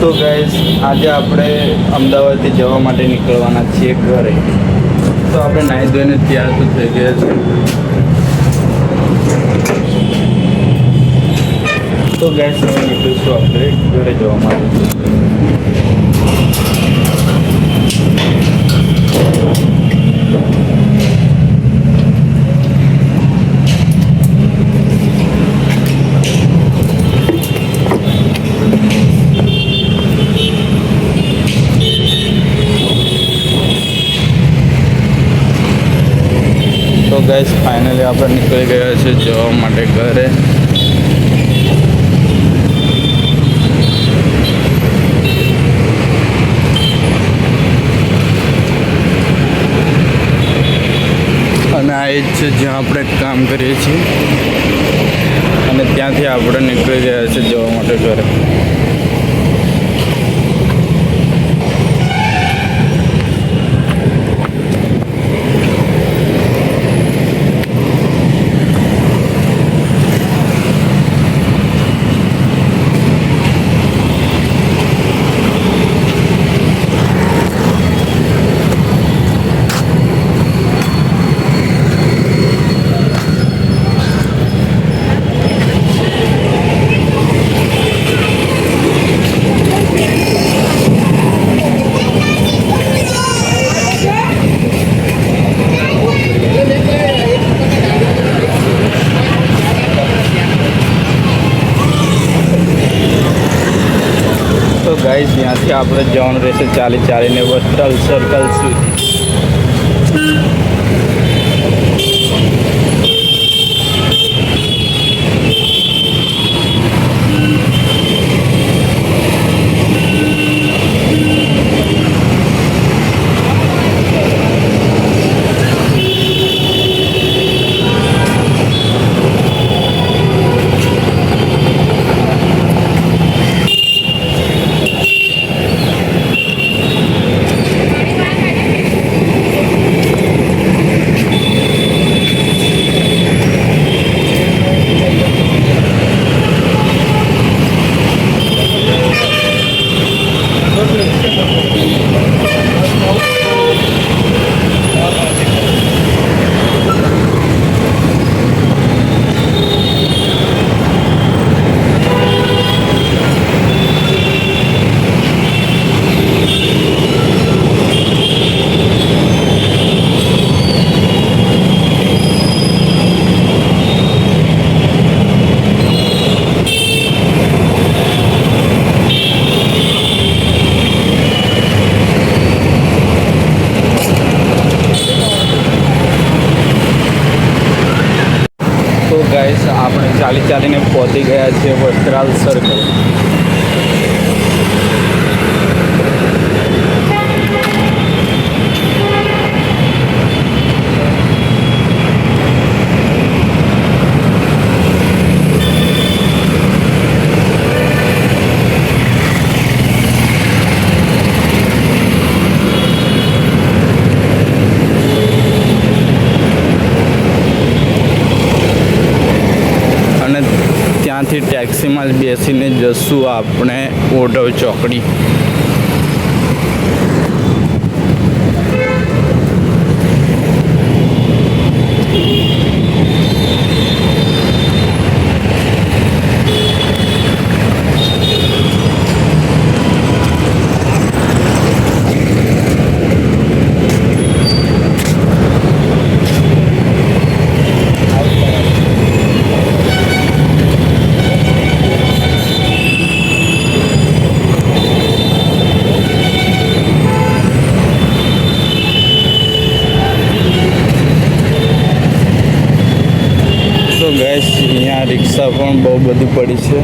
તો ગાઈસ આજે આપણે અમદાવાદથી જવા માટે નીકળવાના છીએ ઘરે. તો આપણે નાહી ધોઈને તૈયાર તો થઈ ગયા છે. તો ગાઈસ હવે નીકળીશું આપણે ઘરે જવા માટે. તો ગાઈસ ફાઇનલી આપણે નીકળી ગયા છે જવા માટે ઘરે. અને આ એ જ છે જ્યાં આપણે કામ કરીએ છીએ અને ત્યાંથી આપણે નીકળી ગયા છે જવા માટે ઘરે. તો ગાઈસ ત્યાંથી આપણે જવાનું રહેશે ચાલીને વસ્ત્રાલ સર્કલ સુધી. તો ગાઈસ આપણે ચાલીને પહોંચી ગયા છીએ વસ્ત્રાલ સર્કલ. અને ત્યાંથી ટેક્સીમાં જ બેસીને જશું આપણે ઓઢવ ચોકડી. તો ગાઈસ અહીંયા રિક્ષા પણ બહુ બધી પડી છે.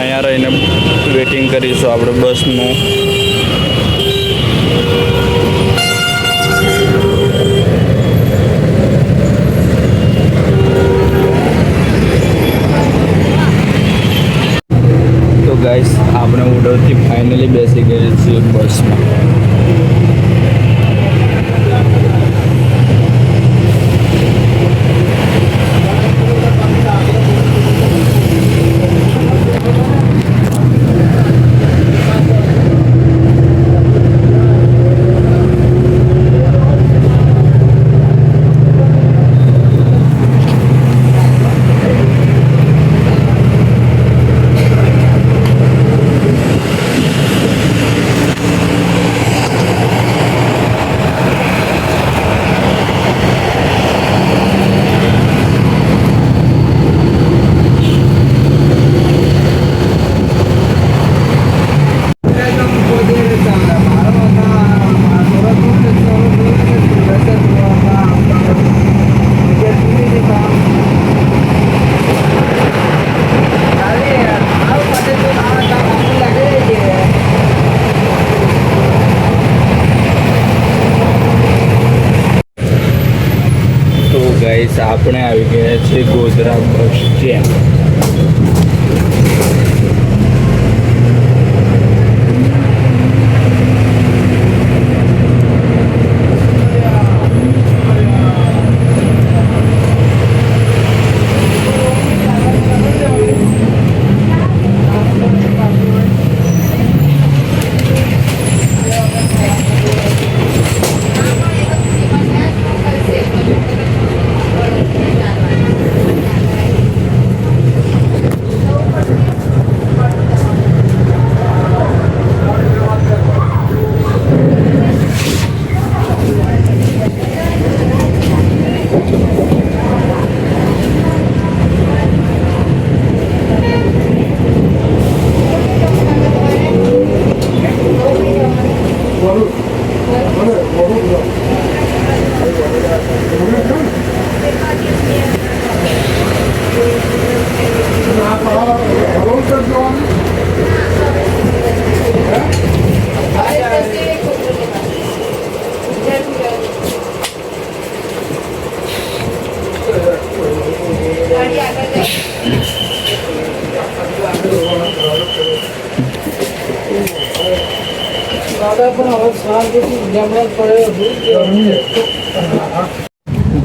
અહીંયા રહીને વેટિંગ કરીશું આપણે બસનું. તો ગાઈસ આપણે ઉડરથી ફાઇનલી બેસી ગયા છીએ બસમાં. ગાઈસ આપણે આવી ગયા છે ગોધરા બસ સ્ટેન્ડ.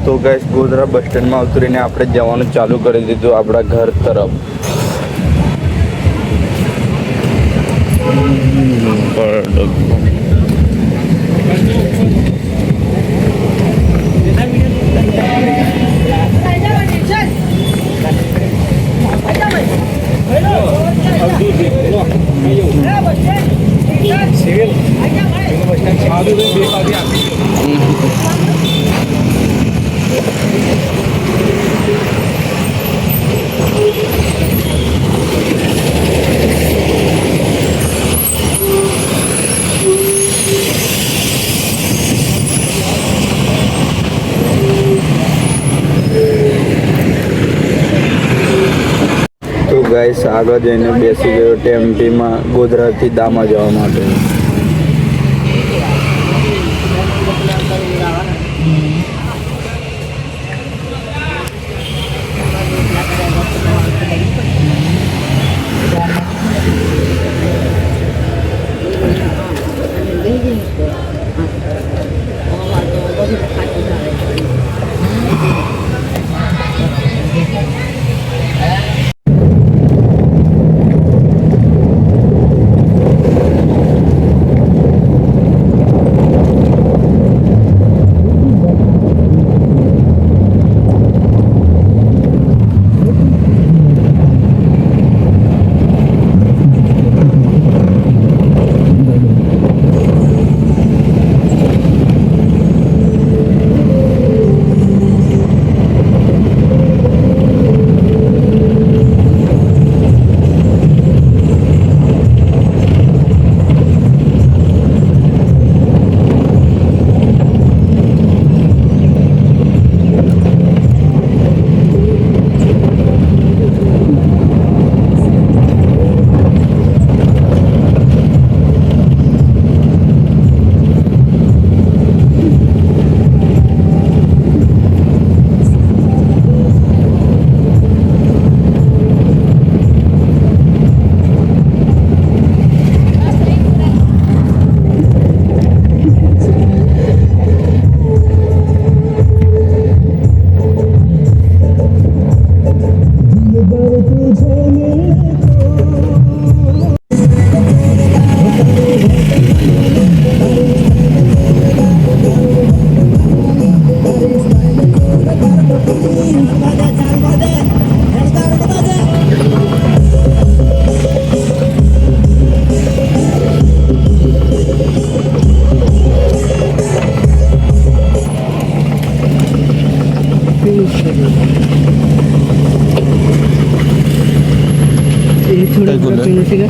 તો ગાઈસ ગોધરા બસ સ્ટેન્ડમાં ઉતરીને આપણે જવાનું ચાલુ કરી દીધું આપણા ઘર તરફ. તો ગાઈસ આગળ જઈને બેસી ગયો ટેમ્પીમાં ગોધરાથી દામા જવા માટે. थोड़ा एक बोले। फिनिश का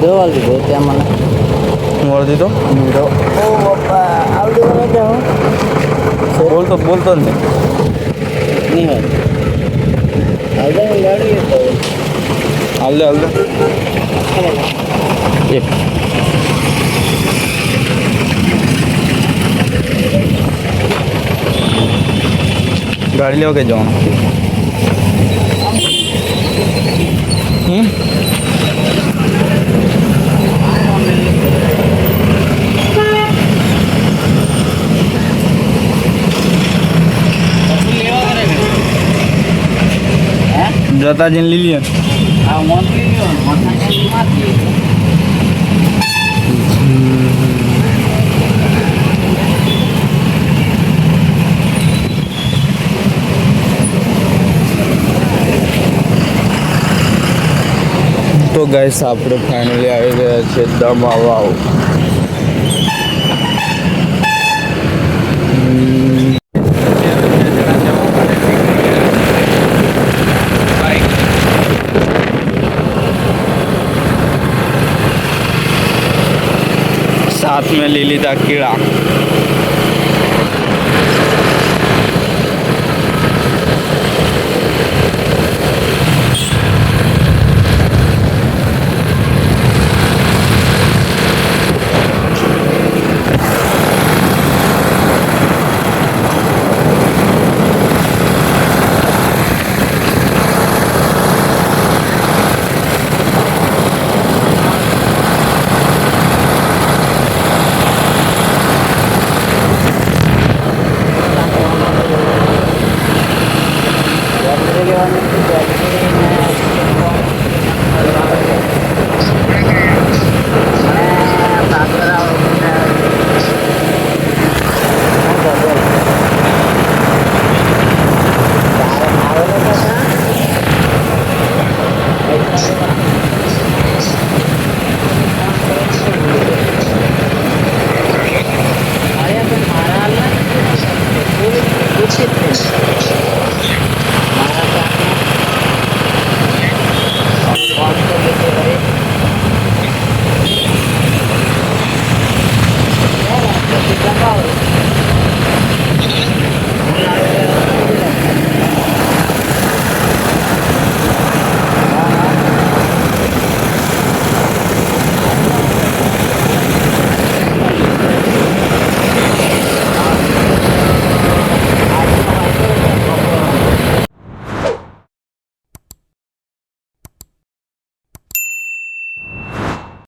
दो वाली दो क्या माना वर्दी तो दो ओ बाबा आओ दो ना जाओ बोलतो नहीं नहीं है आओ दो गाड़ी है तो हल्दे ये गाड़ी लेके जाओ जता जिन ली लिया हाँ मंथली लियो मंथली माती તો ગાઈસ આપણે ફાઇનલી આવી ગયા છે દમા વાવ साथ में ले लीधा कीड़ा